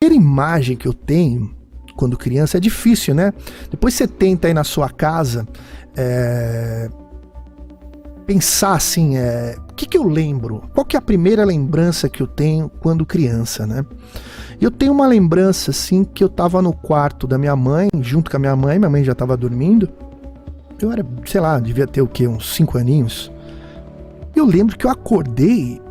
primeira imagem que eu tenho quando criança é difícil, né? Depois você tenta aí na sua casa pensar assim, o que eu lembro? Qual que é a primeira lembrança que eu tenho quando criança, né? Eu tenho uma lembrança assim que eu tava no quarto da minha mãe, junto com a minha mãe já tava dormindo. Eu era, sei lá, devia ter o quê? Uns 5 aninhos. Eu lembro que eu acordei.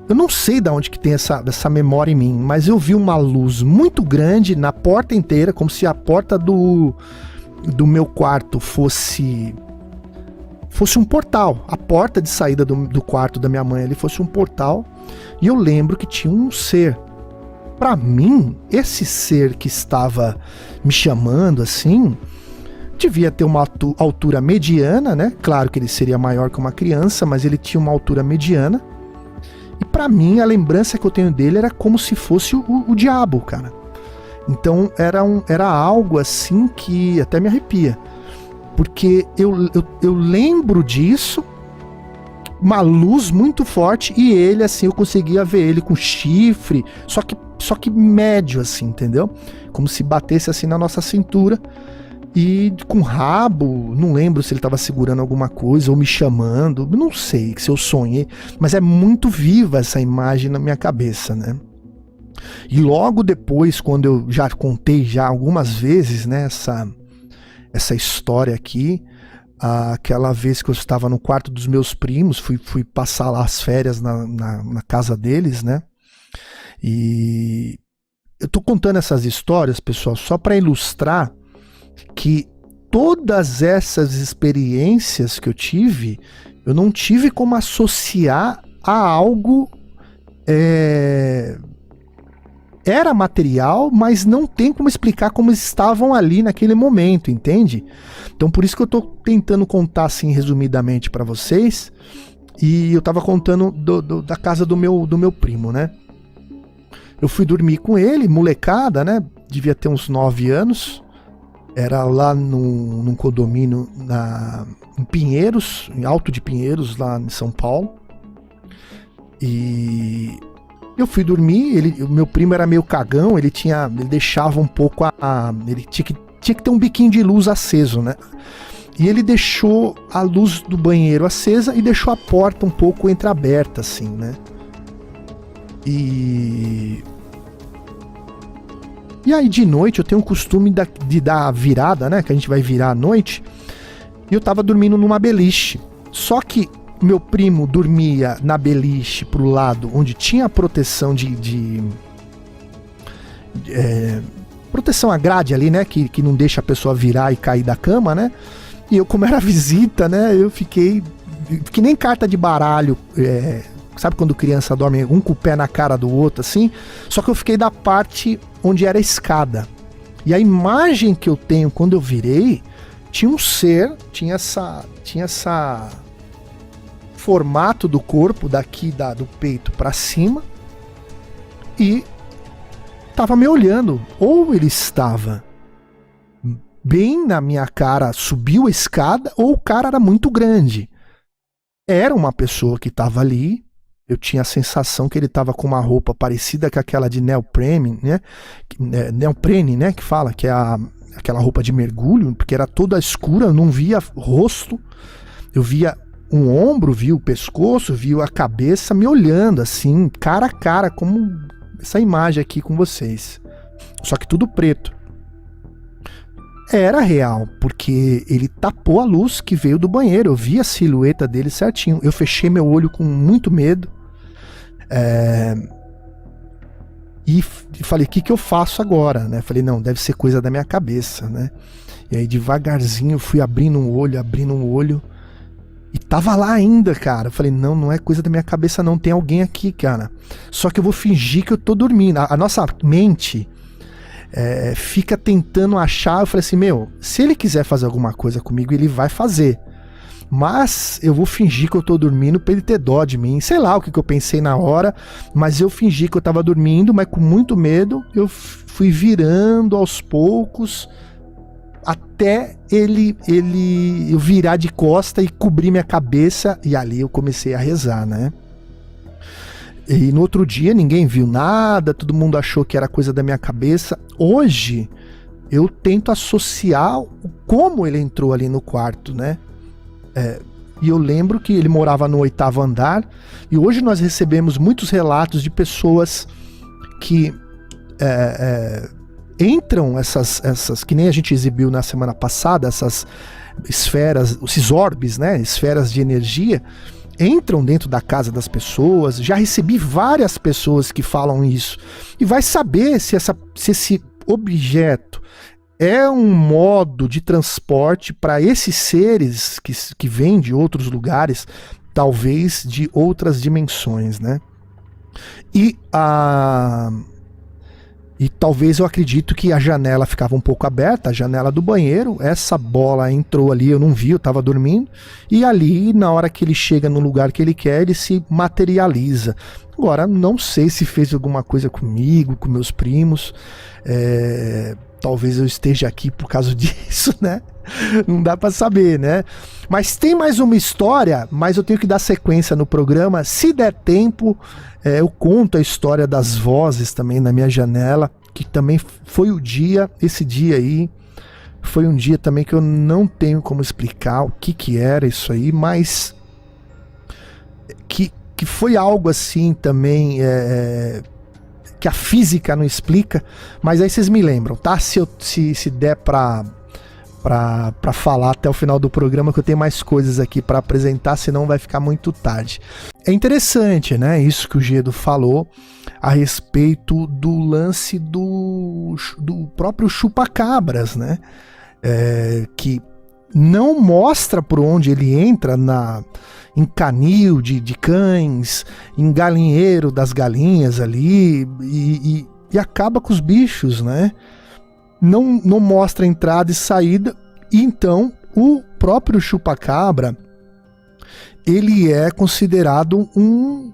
Eu não sei de onde que tem essa memória em mim, mas eu vi uma luz muito grande na porta inteira, como se a porta do meu quarto fosse um portal. A porta de saída do quarto da minha mãe ali fosse um portal. E eu lembro que tinha um ser. Pra mim, esse ser que estava me chamando assim, devia ter uma altura mediana, né? Claro que ele seria maior que uma criança, mas ele tinha uma altura mediana. E pra mim, a lembrança que eu tenho dele era como se fosse o diabo, cara. Então era algo assim que até me arrepia. Porque eu lembro disso, uma luz muito forte, e ele, assim, eu conseguia ver ele com chifre, só que médio, assim, entendeu? Como se batesse assim na nossa cintura. E com rabo, não lembro se ele estava segurando alguma coisa ou me chamando, não sei se eu sonhei, mas é muito viva essa imagem na minha cabeça, né? E logo depois, quando eu já contei já algumas vezes, né, essa história aqui, aquela vez que eu estava no quarto dos meus primos, fui passar lá as férias na casa deles, né? E eu tô contando essas histórias, pessoal, só para ilustrar que todas essas experiências que eu tive, eu não tive como associar a algo era material, mas não tem como explicar como estavam ali naquele momento, entende? Então por isso que eu tô tentando contar assim resumidamente para vocês. E eu tava contando da casa do meu primo, né? Eu fui dormir com ele, molecada, né? Devia ter uns 9 anos. Era lá num condomínio em Pinheiros, em Alto de Pinheiros, lá em São Paulo. E eu fui dormir, o meu primo era meio cagão, ele deixava um pouco ele tinha que ter um biquinho de luz aceso, né? E ele deixou a luz do banheiro acesa e deixou a porta um pouco entreaberta, assim, né? E aí de noite eu tenho o costume de dar a virada, né? Que a gente vai virar à noite. E eu tava dormindo numa beliche. Só que meu primo dormia na beliche pro lado onde tinha a proteção proteção à grade ali, né? Que não deixa a pessoa virar e cair da cama, né? E eu, como era visita, né? Eu fiquei que nem carta de baralho. Sabe quando criança dorme um com o pé na cara do outro, assim? Só que eu fiquei da parte onde era a escada. E a imagem que eu tenho quando eu virei, tinha um ser, tinha essa formato do corpo, daqui do peito pra cima, e tava me olhando. Ou ele estava bem na minha cara, subiu a escada, ou o cara era muito grande. Era uma pessoa que tava ali. Eu tinha a sensação que ele estava com uma roupa parecida com aquela de neoprene, né? Neoprene, né? Que fala que é aquela roupa de mergulho, porque era toda escura, eu não via rosto. Eu via um ombro, via o pescoço, via a cabeça me olhando assim, cara a cara, como essa imagem aqui com vocês. Só que tudo preto. Era real, porque ele tapou a luz que veio do banheiro. Eu vi a silhueta dele certinho. Eu fechei meu olho com muito medo. E falei, o que eu faço agora? Né? Falei, não, deve ser coisa da minha cabeça, né? E aí devagarzinho eu fui abrindo um olho. E tava lá ainda, cara. Eu falei, não é coisa da minha cabeça não, tem alguém aqui, cara. Só que eu vou fingir que eu tô dormindo. A nossa mente fica tentando achar. Eu falei assim, se ele quiser fazer alguma coisa comigo, ele vai fazer. Mas eu vou fingir que eu tô dormindo pra ele ter dó de mim. Sei lá o que eu pensei na hora, mas eu fingi que eu tava dormindo, mas com muito medo. Eu fui virando aos poucos até eu virar de costa e cobrir minha cabeça. E ali eu comecei a rezar, né? E no outro dia ninguém viu nada, todo mundo achou que era coisa da minha cabeça. Hoje eu tento associar como ele entrou ali no quarto, né? E eu lembro que ele morava no 8º andar, e hoje nós recebemos muitos relatos de pessoas que entram essas, que nem a gente exibiu na semana passada, essas esferas, esses orbes, né? Esferas de energia, entram dentro da casa das pessoas. Já recebi várias pessoas que falam isso. E vai saber se esse objeto é um modo de transporte para esses seres que vêm de outros lugares, talvez de outras dimensões, né? E talvez eu acredito que a janela ficava um pouco aberta, a janela do banheiro, essa bola entrou ali, eu não vi, eu estava dormindo, e ali, na hora que ele chega no lugar que ele quer, ele se materializa. Agora, não sei se fez alguma coisa comigo, com meus primos, talvez eu esteja aqui por causa disso, né? Não dá para saber, né? Mas tem mais uma história, mas eu tenho que dar sequência no programa. Se der tempo, eu conto a história das vozes também na minha janela, que também foi esse dia aí, foi um dia também que eu não tenho como explicar o que era isso aí, mas que foi algo assim também, que a física não explica, mas aí vocês me lembram, tá? Se der pra falar até o final do programa, que eu tenho mais coisas aqui para apresentar, senão vai ficar muito tarde. É interessante, né, isso que o Gedo falou a respeito do lance do próprio chupa-cabras, né, que não mostra por onde ele entra em canil de cães, em galinheiro das galinhas ali, e acaba com os bichos, né? Não mostra entrada e saída, e então o próprio chupa-cabra, ele é considerado um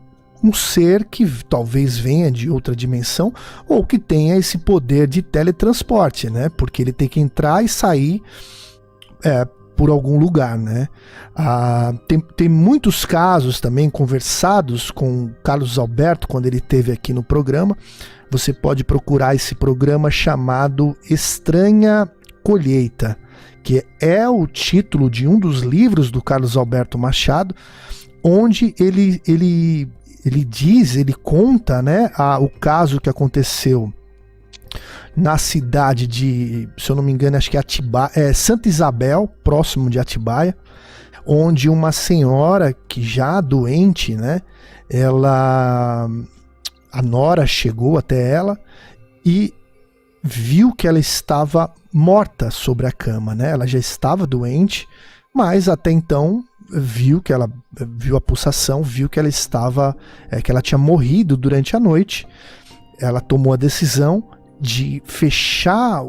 ser que talvez venha de outra dimensão, ou que tenha esse poder de teletransporte, né? Porque ele tem que entrar e sair por algum lugar, né? Tem muitos casos também conversados com o Carlos Alberto, quando ele esteve aqui no programa. Você pode procurar esse programa chamado Estranha Colheita, que é o título de um dos livros do Carlos Alberto Machado, onde ele conta, né, o caso que aconteceu na cidade de, se eu não me engano, acho que é Santa Isabel, próximo de Atibaia, onde uma senhora que já doente, né, a nora chegou até ela e viu que ela estava morta sobre a cama, né? Ela já estava doente, mas até então viu a pulsação, viu que ela estava, que ela tinha morrido durante a noite. Ela tomou a decisão de fechar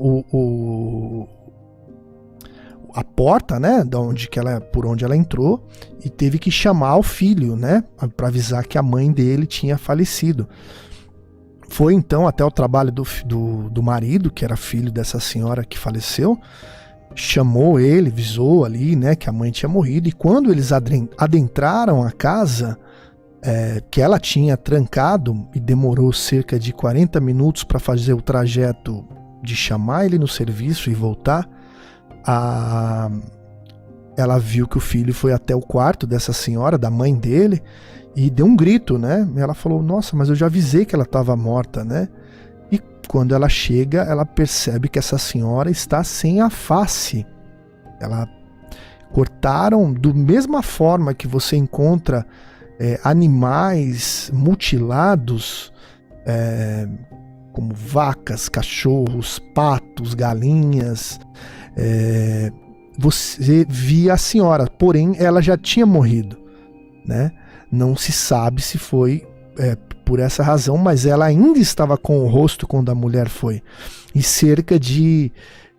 a porta, né, por onde ela entrou, e teve que chamar o filho, né, para avisar que a mãe dele tinha falecido. Foi então até o trabalho do marido, que era filho dessa senhora que faleceu, chamou ele, avisou ali, né, que a mãe tinha morrido, e quando eles adentraram a casa, que ela tinha trancado, e demorou cerca de 40 minutos para fazer o trajeto de chamar ele no serviço e voltar, ela viu que o filho foi até o quarto dessa senhora, da mãe dele, e deu um grito, né? Ela falou, nossa, mas eu já avisei que ela estava morta, né? E quando ela chega, ela percebe que essa senhora está sem a face. Ela cortaram da mesma forma que você encontra animais mutilados, como vacas, cachorros, patos, galinhas. Você via a senhora, porém ela já tinha morrido, né? Não se sabe se foi por essa razão, mas ela ainda estava com o rosto quando a mulher foi. E cerca de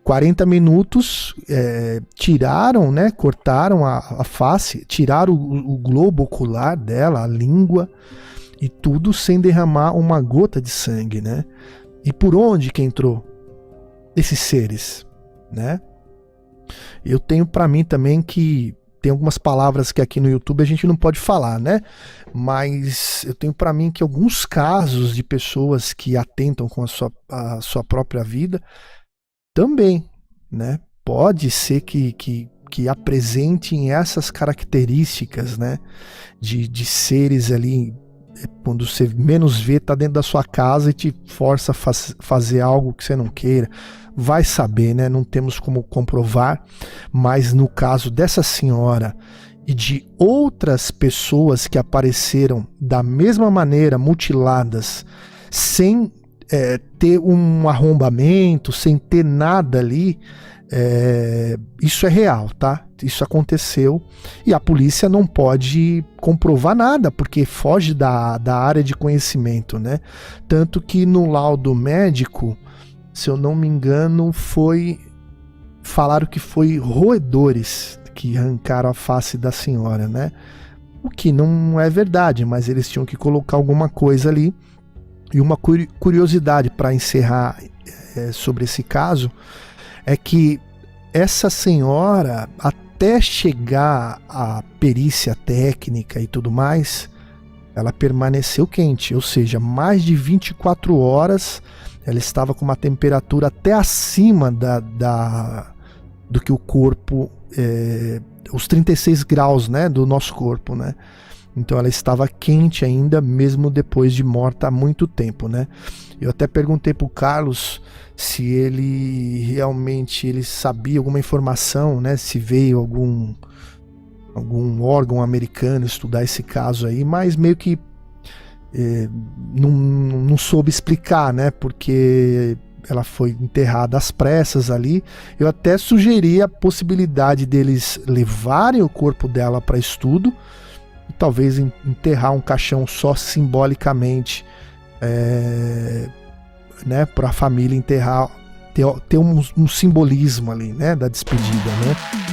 40 minutos tiraram, né? Cortaram a face, tiraram o globo ocular dela, a língua, e tudo sem derramar uma gota de sangue, né? E por onde que entrou esses seres, né? Eu tenho para mim também que tem algumas palavras que aqui no YouTube a gente não pode falar, né? Mas eu tenho para mim que alguns casos de pessoas que atentam com a sua própria vida também, né? Pode ser que apresentem essas características, né? De seres ali, quando você menos vê, tá dentro da sua casa e te força a fazer algo que você não queira. Vai saber, né? Não temos como comprovar, mas no caso dessa senhora e de outras pessoas que apareceram da mesma maneira, mutiladas, sem ter um arrombamento, sem ter nada ali, isso é real, tá? Isso aconteceu e a polícia não pode comprovar nada, porque foge da área de conhecimento, né? Tanto que no laudo médico, se eu não me engano, falaram que foi roedores que arrancaram a face da senhora, né? O que não é verdade, mas eles tinham que colocar alguma coisa ali. E uma curiosidade para encerrar sobre esse caso é que essa senhora, até chegar à perícia técnica e tudo mais, ela permaneceu quente, ou seja, mais de 24 horas ela estava com uma temperatura até acima do que o corpo, os 36 graus, né, do nosso corpo, né? Então ela estava quente ainda, mesmo depois de morta há muito tempo, né? Eu até perguntei pro Carlos se ele sabia alguma informação, né? Se veio algum órgão americano estudar esse caso aí, mas meio que não soube explicar, né? Porque ela foi enterrada às pressas ali. Eu até sugeri a possibilidade deles levarem o corpo dela para estudo, e talvez enterrar um caixão só simbolicamente, né, para a família enterrar, ter um simbolismo ali, né, da despedida, né?